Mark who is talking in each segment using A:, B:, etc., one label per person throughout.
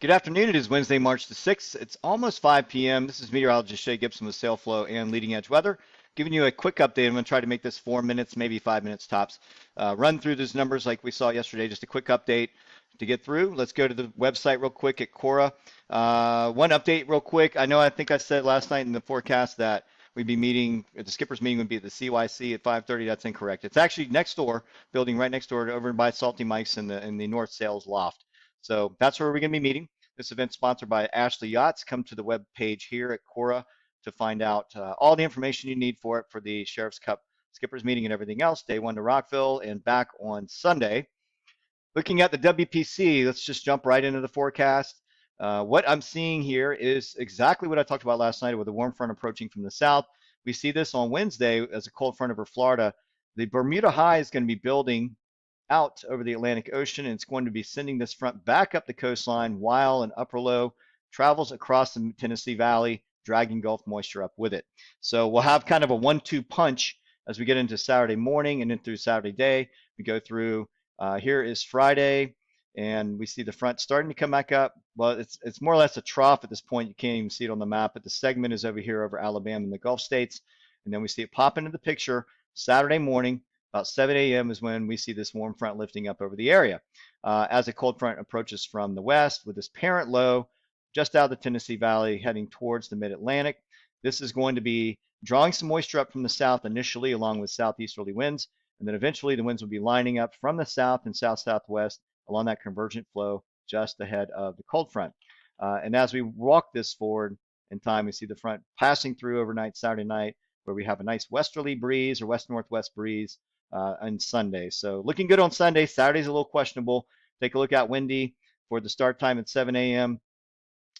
A: Good afternoon. It is Wednesday, March the 6th. It's almost 5 p.m. This is meteorologist Shay Gibson with Sail Flow and Leading Edge Weather, giving you a quick update. I'm going to try to make this 4 minutes, maybe 5 minutes tops. Run through those numbers like we saw yesterday, just a quick update to get through. Let's go to the website real quick at Cora. One update real quick. I think I said last night in the forecast that we'd be meeting, the skipper's meeting would be at the CYC at 5:30. That's incorrect. It's actually next door, building right next door over by Salty Mike's in the North Sales Loft. So that's where we're going to be meeting. This event sponsored by Ashley Yachts. Come to the web page here at Cora to find out all the information you need for it for the Sheriff's Cup Skippers meeting and everything else. Day one to Rockville and back on Sunday. Looking at the WPC, let's just jump right into the forecast. What I'm seeing here is exactly what I talked about last night with a warm front approaching from the south. We see this on Wednesday as a cold front over Florida. The Bermuda High is going to be building out over the Atlantic Ocean, and it's going to be sending this front back up the coastline while an upper low travels across the Tennessee Valley, dragging Gulf moisture up with it. So we'll have kind of a 1-2 punch as we get into Saturday morning and then through Saturday day. We go through, here is Friday, and we see the front starting to come back up. Well, it's more or less a trough at this point. You can't even see it on the map, but the segment is over here over Alabama and the Gulf states. And then we see it pop into the picture Saturday morning. About 7 a.m. is when we see this warm front lifting up over the area. As a cold front approaches from the west with this parent low just out of the Tennessee Valley heading towards the mid-Atlantic. This is going to be drawing some moisture up from the south initially along with southeasterly winds, and then eventually the winds will be lining up from the south and south-southwest along that convergent flow just ahead of the cold front. And as we walk this forward in time, we see the front passing through overnight Saturday night where we have a nice westerly breeze or west-northwest breeze on Sunday. So looking good on Sunday. Saturday's a little questionable. Take a look at windy for the start time at 7 a.m.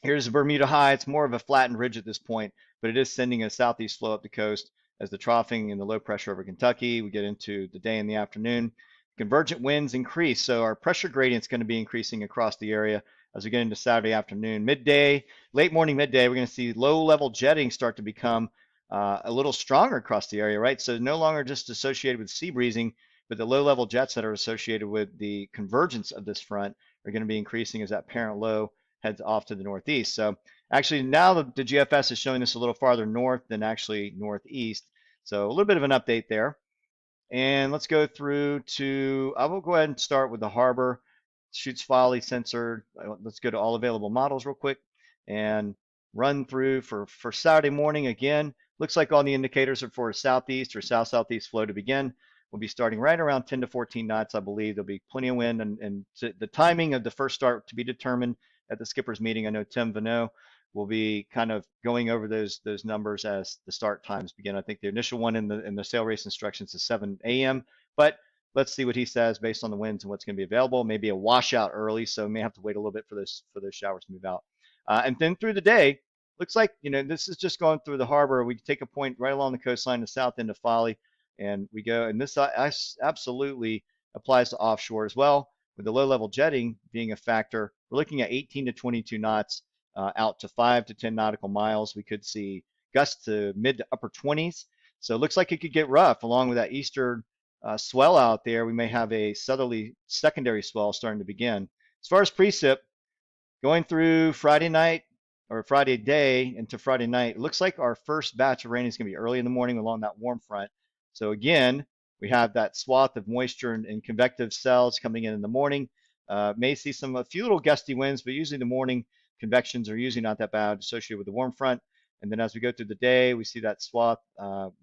A: Here's the Bermuda High. It's more of a flattened ridge at this point, but it is sending a southeast flow up the coast as the troughing and the low pressure over Kentucky. We get into the day and the afternoon. Convergent winds increase, so our pressure gradient is going to be increasing across the area as we get into Saturday afternoon. Midday, late morning, midday, we're going to see low-level jetting start to become a little stronger across the area, right? So no longer just associated with sea breezing, but the low-level jets that are associated with the convergence of this front are going to be increasing as that parent low heads off to the northeast. So actually now the GFS is showing this a little farther north than actually northeast. So a little bit of an update there. And let's go through to, I will go ahead and start with the harbor. Shoots Folly sensor. Let's go to all available models real quick and run through for Saturday morning again. Looks like all the indicators are for a southeast or south-southeast flow to begin. We'll be starting right around 10 to 14 knots, I believe. There'll be plenty of wind, and the timing of the first start to be determined at the skipper's meeting. I know Tim Vano will be kind of going over those numbers as the start times begin. I think the initial one in the sail race instructions is 7 a.m., but let's see what he says based on the winds and what's going to be available. Maybe a washout early, so we may have to wait a little bit for those showers to move out. And then through the day, looks like, this is just going through the harbor. We take a point right along the coastline, the south end of Folly, and we go. And this absolutely applies to offshore as well. With the low-level jetting being a factor, we're looking at 18 to 22 knots out to 5 to 10 nautical miles. We could see gusts to mid to upper 20s. So it looks like it could get rough along with that eastern swell out there. We may have a southerly secondary swell starting to begin. As far as precip, going through Friday night or Friday day into Friday night, it looks like our first batch of rain is going to be early in the morning along that warm front. So again, we have that swath of moisture and convective cells coming in the morning. May see a few little gusty winds, but usually the morning convections are usually not that bad associated with the warm front. And then as we go through the day, we see that swath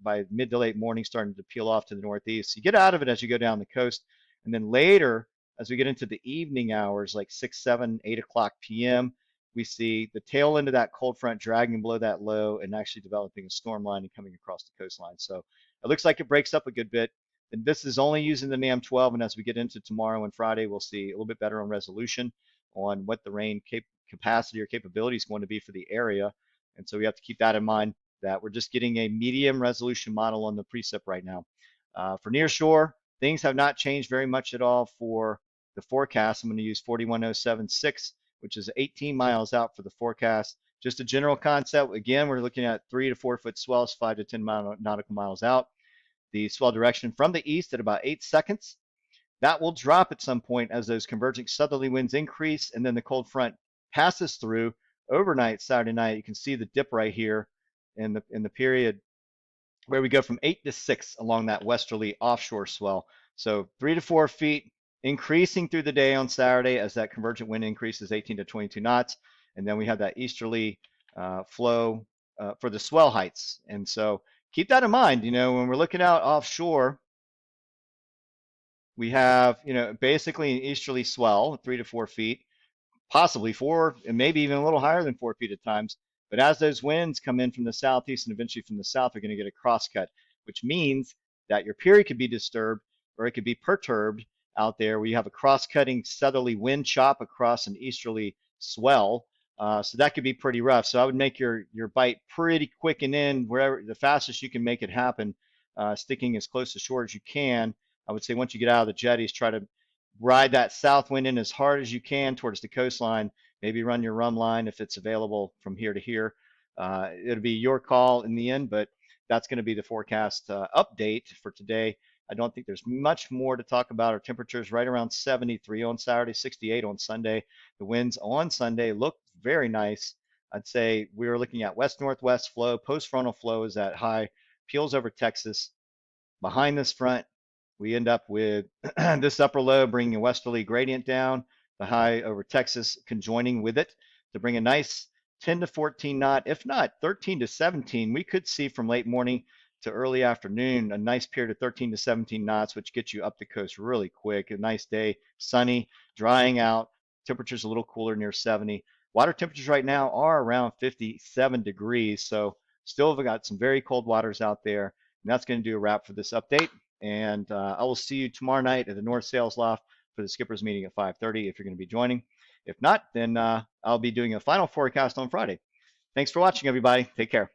A: by mid to late morning starting to peel off to the northeast. So you get out of it as you go down the coast. And then later, as we get into the evening hours, like 6, 7, 8 o'clock p.m., we see the tail end of that cold front dragging below that low and actually developing a storm line and coming across the coastline. So it looks like it breaks up a good bit. And this is only using the NAM 12. And as we get into tomorrow and Friday, we'll see a little bit better on resolution on what the rain capacity or capability is going to be for the area. And so we have to keep that in mind that we're just getting a medium resolution model on the precip right now. For near shore, things have not changed very much at all for the forecast. I'm going to use 41076, which is 18 miles out for the forecast. Just a general concept. Again, we're looking at 3 to 4 foot swells, 5 to 10 nautical miles out. The swell direction from the east at about 8 seconds. That will drop at some point as those converging southerly winds increase, and then the cold front passes through overnight Saturday night. You can see the dip right here in the period where we go from 8 to 6 along that westerly offshore swell. So 3 to 4 feet increasing through the day on Saturday as that convergent wind increases 18 to 22 knots. And then we have that easterly flow for the swell heights. And so keep that in mind. When we're looking out offshore, we have, basically an easterly swell, 3 to 4 feet, possibly 4, and maybe even a little higher than 4 feet at times. But as those winds come in from the southeast and eventually from the south, we're going to get a crosscut, which means that your period could be disturbed or it could be perturbed out there where you have a cross-cutting southerly wind chop across an easterly swell. So that could be pretty rough. So I would make your bite pretty quick and in wherever the fastest you can make it happen, sticking as close to shore as you can. I would say once you get out of the jetties, try to ride that south wind in as hard as you can towards the coastline. Maybe run your rum line if it's available from here to here. It'll be your call in the end, but that's going to be the forecast update for today. I don't think there's much more to talk about. Our temperatures right around 73 on Saturday, 68 on Sunday. The winds on Sunday look very nice. I'd say we were looking at west-northwest flow. Post-frontal flow is at high, peels over Texas. Behind this front, we end up with this upper low bringing a westerly gradient down, the high over Texas conjoining with it to bring a nice 10 to 14 knot, if not 13 to 17. We could see from late morning to early afternoon a nice period of 13 to 17 knots, which gets you up the coast really quick. A nice day, sunny, drying out, temperatures a little cooler near 70. Water temperatures right now are around 57 degrees, so still have got some very cold waters out there. And that's going to do a wrap for this update. And I will see you tomorrow night at the North Sales Loft for the Skippers meeting at 5:30 if you're going to be joining. If not, then I'll be doing a final forecast on Friday. Thanks for watching, everybody. Take care.